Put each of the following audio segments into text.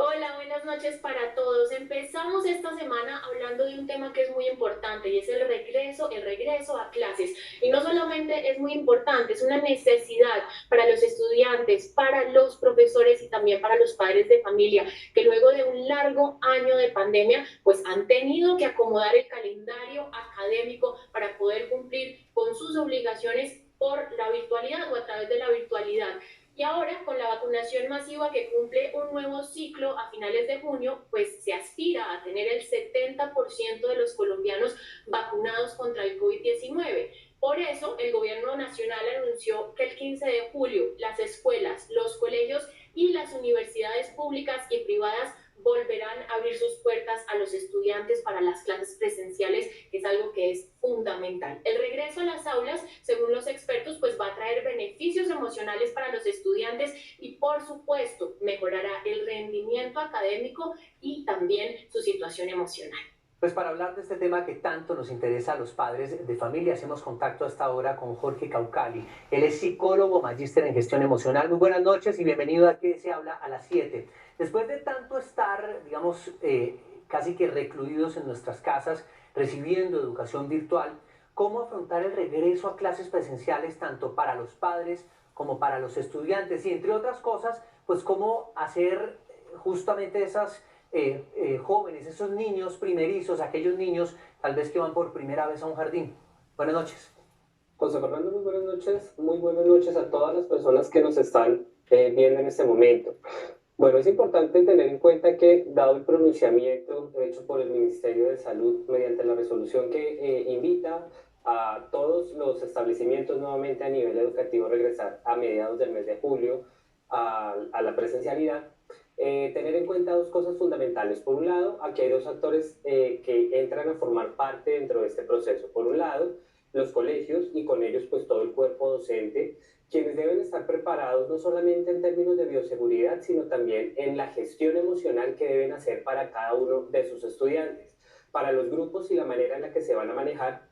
Hola, buenas noches para todos. Empezamos esta semana hablando de un tema que es muy importante y es el regreso a clases. Y no solamente es muy importante, es una necesidad para los estudiantes, para los profesores y también para los padres de familia, que luego de un largo año de pandemia, pues han tenido que acomodar el calendario académico para poder cumplir con sus obligaciones por la virtualidad o a través de la virtualidad. Y ahora, con la vacunación masiva que cumple un nuevo ciclo a finales de junio, pues se aspira a tener el 70% de los colombianos vacunados contra el COVID-19. Por eso, el gobierno nacional anunció que el 15 de julio las escuelas, los colegios y las universidades públicas y privadas volverán a abrir sus puertas a los estudiantes para las clases presenciales, que es algo que es fundamental. El regreso a las aulas, según los expertos, pues va a traer beneficios emocionales para los estudiantes y, por supuesto, mejorará el rendimiento académico y también su situación emocional. Pues para hablar de este tema que tanto nos interesa a los padres de familia, hacemos contacto hasta ahora con Jorge Caucali. Él es psicólogo, magíster en gestión emocional. Muy buenas noches y bienvenido a Que se habla a las 7. Después de tanto estar, digamos, casi que recluidos en nuestras casas, recibiendo educación virtual, ¿cómo afrontar el regreso a clases presenciales tanto para los padres como para los estudiantes? Y entre otras cosas, pues cómo hacer justamente esas jóvenes, esos niños primerizos, aquellos niños tal vez que van por primera vez a un jardín. Buenas noches. José Fernando, muy buenas noches a todas las personas que nos están viendo en este momento. Bueno, es importante tener en cuenta que, dado el pronunciamiento hecho por el Ministerio de Salud mediante la resolución que invita a todos los establecimientos nuevamente a nivel educativo a regresar a mediados del mes de julio a la presencialidad, tener en cuenta dos cosas fundamentales. Por un lado, aquí hay dos actores que entran a formar parte dentro de este proceso. Por un lado, los colegios y con ellos pues todo el cuerpo docente, quienes deben estar preparados no solamente en términos de bioseguridad, sino también en la gestión emocional que deben hacer para cada uno de sus estudiantes, para los grupos y la manera en la que se van a manejar,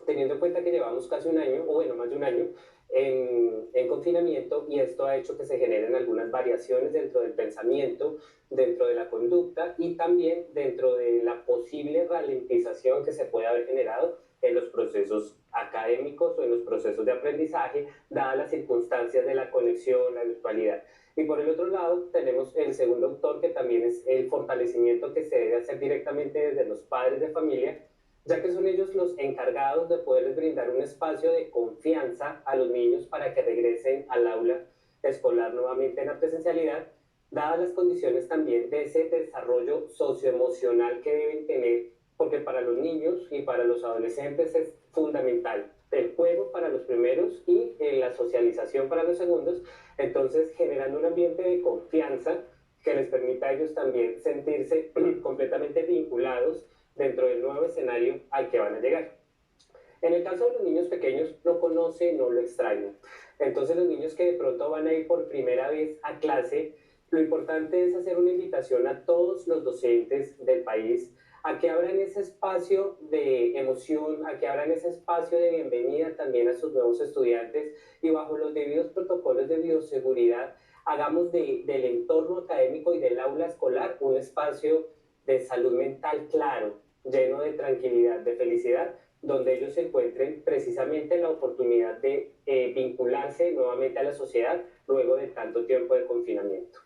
teniendo en cuenta que llevamos casi un año, o bueno, más de un año, en confinamiento, y esto ha hecho que se generen algunas variaciones dentro del pensamiento, dentro de la conducta y también dentro de la posible ralentización que se puede haber generado en los procesos académicos o en los procesos de aprendizaje, dadas las circunstancias de la conexión, la virtualidad. Y por el otro lado, tenemos el segundo autor, que también es el fortalecimiento que se debe hacer directamente desde los padres de familia, ya que son ellos los encargados de poderles brindar un espacio de confianza a los niños para que regresen al aula escolar nuevamente en la presencialidad, dadas las condiciones también de ese desarrollo socioemocional que deben tener, porque para los niños y para los adolescentes es fundamental el juego para los primeros y la socialización para los segundos, entonces generando un ambiente de confianza que les permita a ellos también sentirse completamente vinculados dentro del nuevo escenario al que van a llegar. En el caso de los niños pequeños, no conocen, no lo extrañan. Entonces los niños que de pronto van a ir por primera vez a clase, lo importante es hacer una invitación a todos los docentes del país a que abran ese espacio de emoción, a que abran ese espacio de bienvenida también a sus nuevos estudiantes, y bajo los debidos protocolos de bioseguridad hagamos del entorno académico y del aula escolar un espacio de salud mental claro, lleno de tranquilidad, de felicidad, donde ellos se encuentren precisamente la oportunidad de vincularse nuevamente a la sociedad luego de tanto tiempo de confinamiento.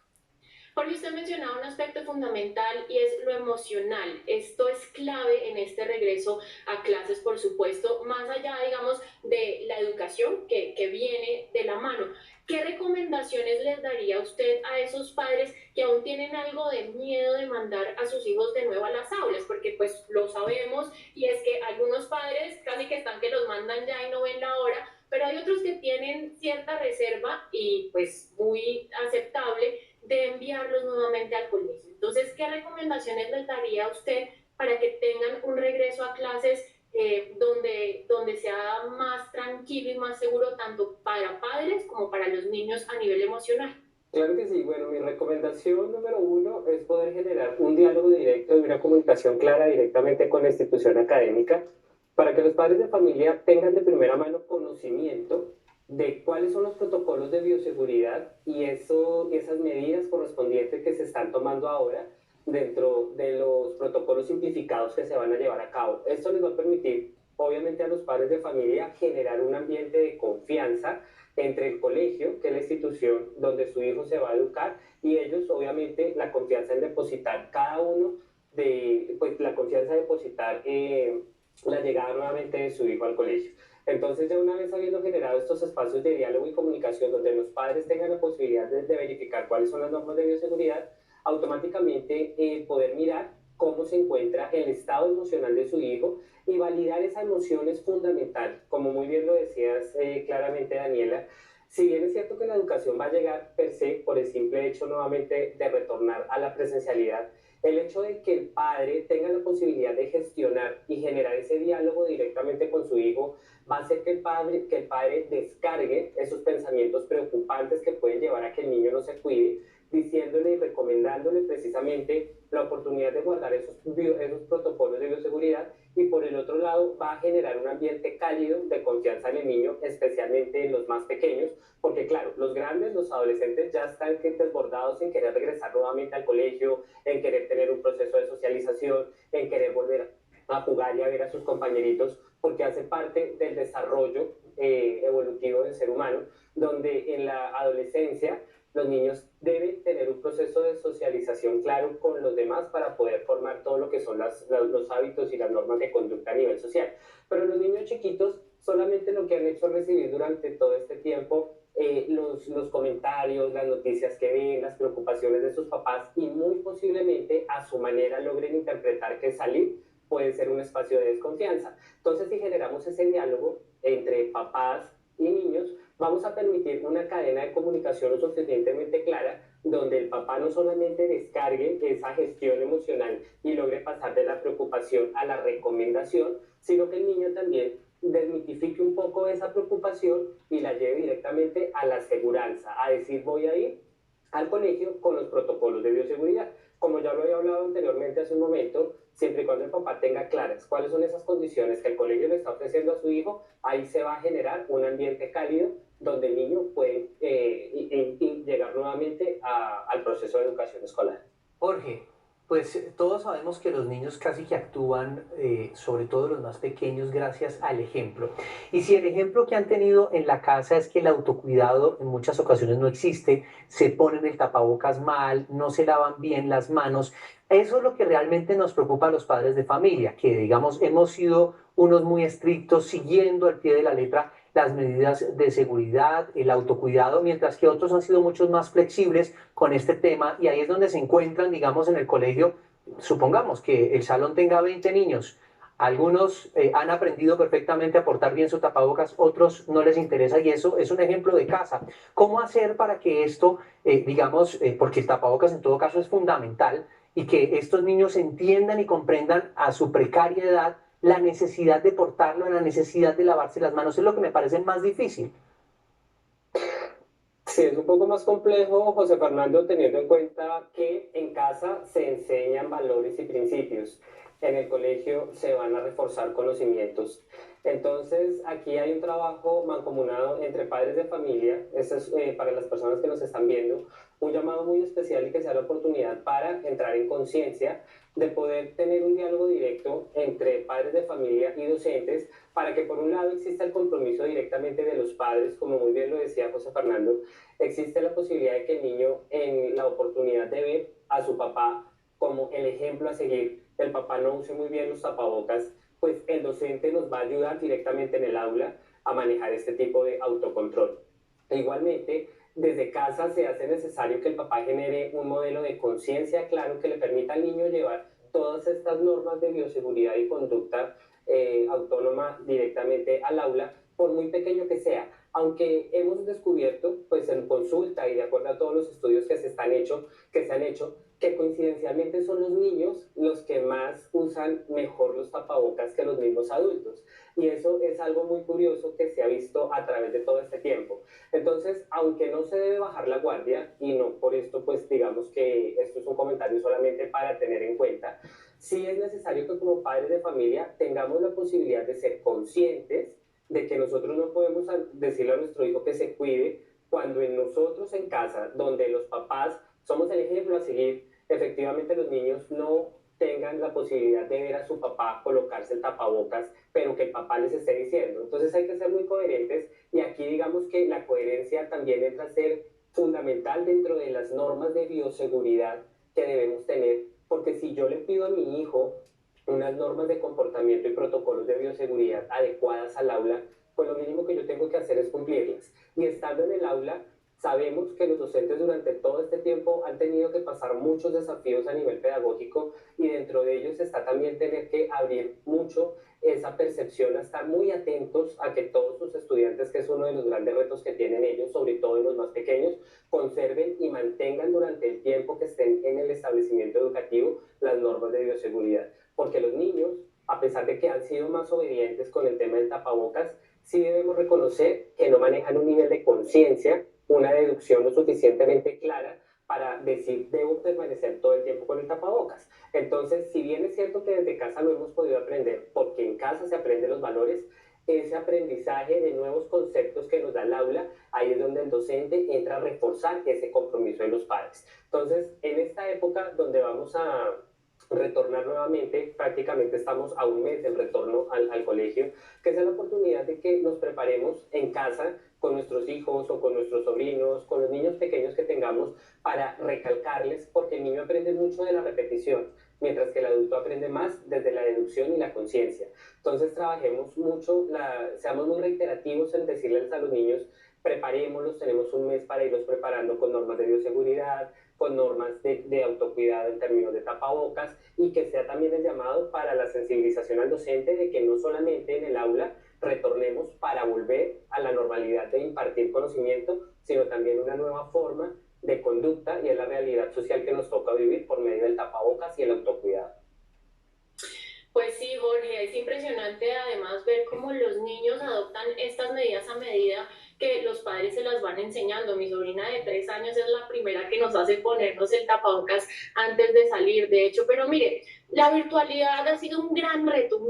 Porque usted mencionaba un aspecto fundamental y es lo emocional. Esto es clave en este regreso a clases, por supuesto, más allá, digamos, de la educación que viene de la mano. ¿Qué recomendaciones les daría usted a esos padres que aún tienen algo de miedo de mandar a sus hijos de nuevo a las aulas? Porque pues lo sabemos y es que algunos padres casi que están que los mandan ya y no ven la hora, pero hay otros que tienen cierta reserva y pues muy aceptable de enviarlos nuevamente al colegio. Entonces, ¿qué recomendaciones les daría a usted para que tengan un regreso a clases donde sea más tranquilo y más seguro tanto para padres como para los niños a nivel emocional? Claro que sí. Bueno, mi recomendación número uno es poder generar un diálogo directo y una comunicación clara directamente con la institución académica para que los padres de familia tengan de primera mano conocimiento de cuáles son los protocolos de bioseguridad y esas medidas correspondientes que se están tomando ahora dentro de los protocolos simplificados que se van a llevar a cabo. Esto les va a permitir, obviamente, a los padres de familia generar un ambiente de confianza entre el colegio, que es la institución donde su hijo se va a educar, y ellos, obviamente, la confianza en depositar cada uno pues la confianza de depositar la llegada nuevamente de su hijo al colegio. Entonces, ya una vez habiendo generado estos espacios de diálogo y comunicación donde los padres tengan la posibilidad de verificar cuáles son las normas de bioseguridad, automáticamente poder mirar cómo se encuentra el estado emocional de su hijo y validar esa emoción es fundamental. Como muy bien lo decías claramente, Daniela, si bien es cierto que la educación va a llegar per se por el simple hecho nuevamente de retornar a la presencialidad, el hecho de que el padre tenga la posibilidad de gestionar y generar ese diálogo directamente con su hijo va a hacer que el padre descargue esos pensamientos preocupantes que pueden llevar a que el niño no se cuide, diciéndole y recomendándole precisamente la oportunidad de guardar esos protocolos de bioseguridad, y por el otro lado va a generar un ambiente cálido de confianza en el niño, especialmente en los más pequeños, porque claro, los grandes, los adolescentes ya están desbordados en querer regresar nuevamente al colegio, en querer tener un proceso de socialización, en querer volver a jugar y a ver a sus compañeritos, porque hace parte del desarrollo evolutivo del ser humano, donde en la adolescencia los niños deben tener un proceso de socialización claro con los demás para poder formar todo lo que son los hábitos y las normas de conducta a nivel social. Pero los niños chiquitos solamente lo que han hecho es recibir durante todo este tiempo los comentarios, las noticias que ven, las preocupaciones de sus papás, y muy posiblemente a su manera logren interpretar que salir puede ser un espacio de desconfianza. Entonces, si generamos ese diálogo entre papás y niños, vamos a permitir una cadena de comunicación lo suficientemente clara donde el papá no solamente descargue esa gestión emocional y logre pasar de la preocupación a la recomendación, sino que el niño también desmitifique un poco esa preocupación y la lleve directamente a la seguridad, a decir voy a ir al colegio con los protocolos de bioseguridad. Como ya lo había hablado anteriormente hace un momento, siempre y cuando el papá tenga claras cuáles son esas condiciones que el colegio le está ofreciendo a su hijo, ahí se va a generar un ambiente cálido donde el niño puede llegar nuevamente al proceso de educación escolar. Jorge, pues todos sabemos que los niños casi que actúan, sobre todo los más pequeños, gracias al ejemplo. Y si el ejemplo que han tenido en la casa es que el autocuidado en muchas ocasiones no existe, se ponen el tapabocas mal, no se lavan bien las manos, eso es lo que realmente nos preocupa a los padres de familia, que digamos hemos sido unos muy estrictos, siguiendo al pie de la letra las medidas de seguridad, el autocuidado, mientras que otros han sido muchos más flexibles con este tema, y ahí es donde se encuentran, digamos, en el colegio. Supongamos que el salón tenga 20 niños, algunos han aprendido perfectamente a portar bien su tapabocas, otros no les interesa, y eso es un ejemplo de casa. ¿Cómo hacer para que esto, digamos, porque el tapabocas en todo caso es fundamental, y que estos niños entiendan y comprendan a su precaria edad la necesidad de portarlo, la necesidad de lavarse las manos? Es lo que me parece más difícil. Sí, es un poco más complejo, José Fernando, teniendo en cuenta que en casa se enseñan valores y principios. En el colegio se van a reforzar conocimientos. Entonces, aquí hay un trabajo mancomunado entre padres de familia. Eso es para las personas que nos están viendo, un llamado muy especial y que sea la oportunidad para entrar en conciencia de poder tener un diálogo directo entre padres de familia y docentes, para que por un lado exista el compromiso directamente de los padres, como muy bien lo decía José Fernando, existe la posibilidad de que el niño en la oportunidad de ver a su papá como el ejemplo a seguir, el papá no use muy bien los tapabocas, pues el docente nos va a ayudar directamente en el aula a manejar este tipo de autocontrol. E igualmente, desde casa se hace necesario que el papá genere un modelo de conciencia claro que le permita al niño llevar todas estas normas de bioseguridad y conducta autónoma directamente al aula, por muy pequeño que sea. Aunque hemos descubierto, pues en consulta y de acuerdo a todos los estudios que se han hecho, que coincidencialmente son los niños los que más usan mejor los tapabocas que los mismos adultos. Y eso es algo muy curioso que se ha visto a través de todo este tiempo. Entonces, aunque no se debe bajar la guardia, y no por esto, pues digamos que esto es un comentario solamente para tener en cuenta, sí es necesario que como padres de familia tengamos la posibilidad de ser conscientes de que nosotros no podemos decirle a nuestro hijo que se cuide cuando en nosotros en casa, donde los papás somos el ejemplo a seguir, efectivamente los niños no tengan la posibilidad de ver a su papá colocarse el tapabocas, pero que el papá les esté diciendo. Entonces hay que ser muy coherentes y aquí digamos que la coherencia también entra a ser fundamental dentro de las normas de bioseguridad que debemos tener, porque si yo le pido a mi hijo unas normas de comportamiento y protocolos de bioseguridad adecuadas al aula, pues lo mínimo que yo tengo que hacer es cumplirlas. Y estando en el aula, sabemos que los docentes durante todo este tiempo han tenido que pasar muchos desafíos a nivel pedagógico y dentro de ellos está también tener que abrir mucho esa percepción, a estar muy atentos a que todos sus estudiantes, que es uno de los grandes retos que tienen ellos, sobre todo en los más pequeños, conserven y mantengan durante el tiempo que estén en el establecimiento educativo las normas de bioseguridad. Porque los niños, a pesar de que han sido más obedientes con el tema del tapabocas, sí debemos reconocer que no manejan un nivel de conciencia, una deducción lo suficientemente clara para decir debo permanecer todo el tiempo con el tapabocas. Entonces, si bien es cierto que desde casa lo hemos podido aprender, porque en casa se aprenden los valores, ese aprendizaje de nuevos conceptos que nos da el aula, ahí es donde el docente entra a reforzar ese compromiso de los padres. Entonces, en esta época donde vamos a retornar nuevamente, prácticamente estamos a un mes del retorno al colegio, que es la oportunidad de que nos preparemos en casa con nuestros hijos o con nuestros sobrinos, con los niños pequeños que tengamos, para recalcarles, porque el niño aprende mucho de la repetición, mientras que el adulto aprende más desde la deducción y la conciencia. Entonces trabajemos mucho, seamos muy reiterativos en decirles a los niños, preparémoslos, tenemos un mes para irlos preparando con normas de bioseguridad, con normas de autocuidado en términos de tapabocas y que sea también el llamado para la sensibilización al docente de que no solamente en el aula retornemos para volver a la normalidad de impartir conocimiento, sino también una nueva forma de conducta y es la realidad social que nos toca vivir por medio del tapabocas y el autocuidado. Pues sí, Jorge, es impresionante además ver cómo los niños adoptan estas medidas a medida que los padres se las van enseñando. Mi sobrina de 3 años es la primera que nos hace ponernos el tapabocas antes de salir, de hecho. Pero mire, la virtualidad ha sido un gran reto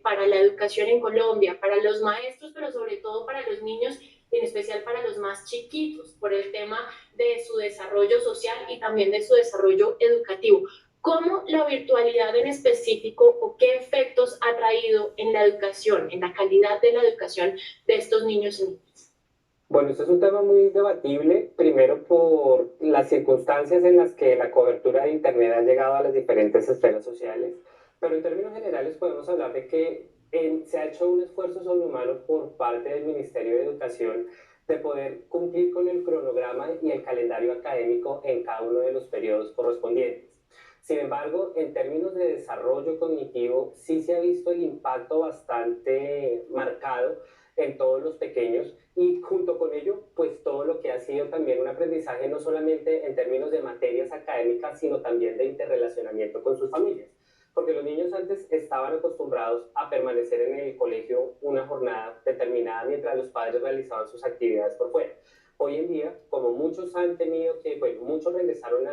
para la educación en Colombia, para los maestros, pero sobre todo para los niños, en especial para los más chiquitos, por el tema de su desarrollo social y también de su desarrollo educativo. ¿Cómo la virtualidad en específico o qué efectos ha traído en la educación, en la calidad de la educación de estos niños y niñas? Bueno, esto es un tema muy debatible, primero por las circunstancias en las que la cobertura de Internet ha llegado a las diferentes esferas sociales, pero en términos generales podemos hablar de que se ha hecho un esfuerzo sobrehumano por parte del Ministerio de Educación de poder cumplir con el cronograma y el calendario académico en cada uno de los periodos correspondientes. Sin embargo, en términos de desarrollo cognitivo, sí se ha visto el impacto bastante marcado en todos los pequeños y junto con ello, pues todo lo que ha sido también un aprendizaje no solamente en términos de materias académicas, sino también de interrelacionamiento con sus familias. Porque los niños antes estaban acostumbrados a permanecer en el colegio una jornada determinada mientras los padres realizaban sus actividades por fuera. Hoy en día, como muchos han tenido que, bueno, muchos regresaron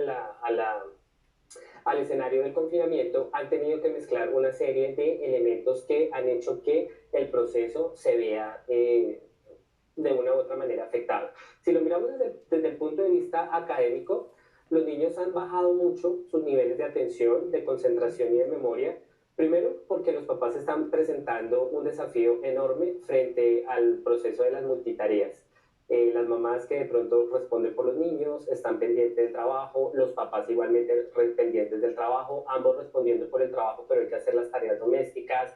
al escenario del confinamiento, han tenido que mezclar una serie de elementos que han hecho que el proceso se vea de una u otra manera afectado. Si lo miramos desde el punto de vista académico, los niños han bajado mucho sus niveles de atención, de concentración y de memoria. Primero, porque los papás están presentando un desafío enorme frente al proceso de las multitareas. Las mamás que de pronto responden por los niños, están pendientes del trabajo, los papás igualmente pendientes del trabajo, ambos respondiendo por el trabajo, pero hay que hacer las tareas domésticas.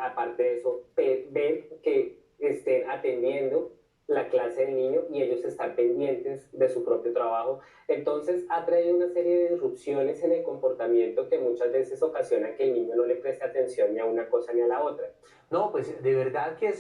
Aparte de eso, ver que estén atendiendo la clase del niño y ellos están pendientes de su propio trabajo. Entonces ha traído una serie de disrupciones en el comportamiento que muchas veces ocasionan que el niño no le preste atención ni a una cosa ni a la otra. No, pues de verdad que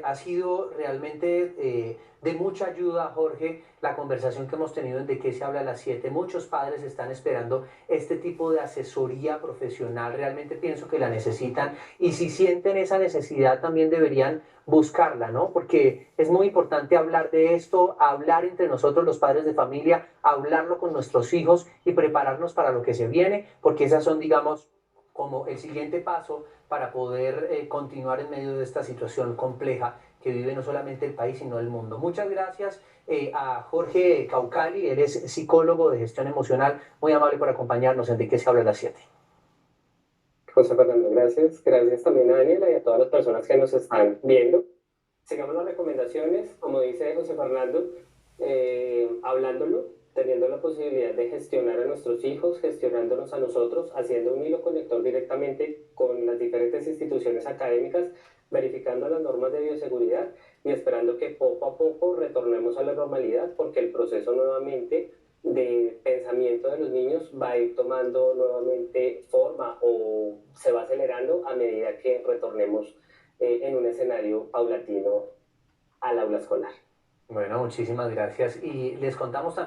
ha sido realmente de mucha ayuda, Jorge, la conversación que hemos tenido en De qué se habla a las 7. Muchos padres están esperando este tipo de asesoría profesional, realmente pienso que la necesitan y si sienten esa necesidad también deberían buscarla, ¿no? Porque es muy importante hablar de esto, hablar entre nosotros los padres de familia, hablarlo con nuestros hijos y prepararnos para lo que se viene, porque esas son, digamos, como el siguiente paso para poder continuar en medio de esta situación compleja que vive no solamente el país, sino el mundo. Muchas gracias a Jorge Caucali, él es psicólogo de gestión emocional, muy amable por acompañarnos en De qué se habla a las 7. José Fernando, gracias. Gracias también a Daniela y a todas las personas que nos están viendo. Sigamos las recomendaciones, como dice José Fernando, hablándolo, teniendo la posibilidad de gestionar a nuestros hijos, gestionándonos a nosotros, haciendo un hilo conector directamente con las diferentes instituciones académicas, verificando las normas de bioseguridad y esperando que poco a poco retornemos a la normalidad, porque el proceso nuevamente de pensamiento de los niños va a ir tomando nuevamente forma o se va acelerando a medida que retornemos en un escenario paulatino al aula escolar. Bueno, muchísimas gracias y les contamos también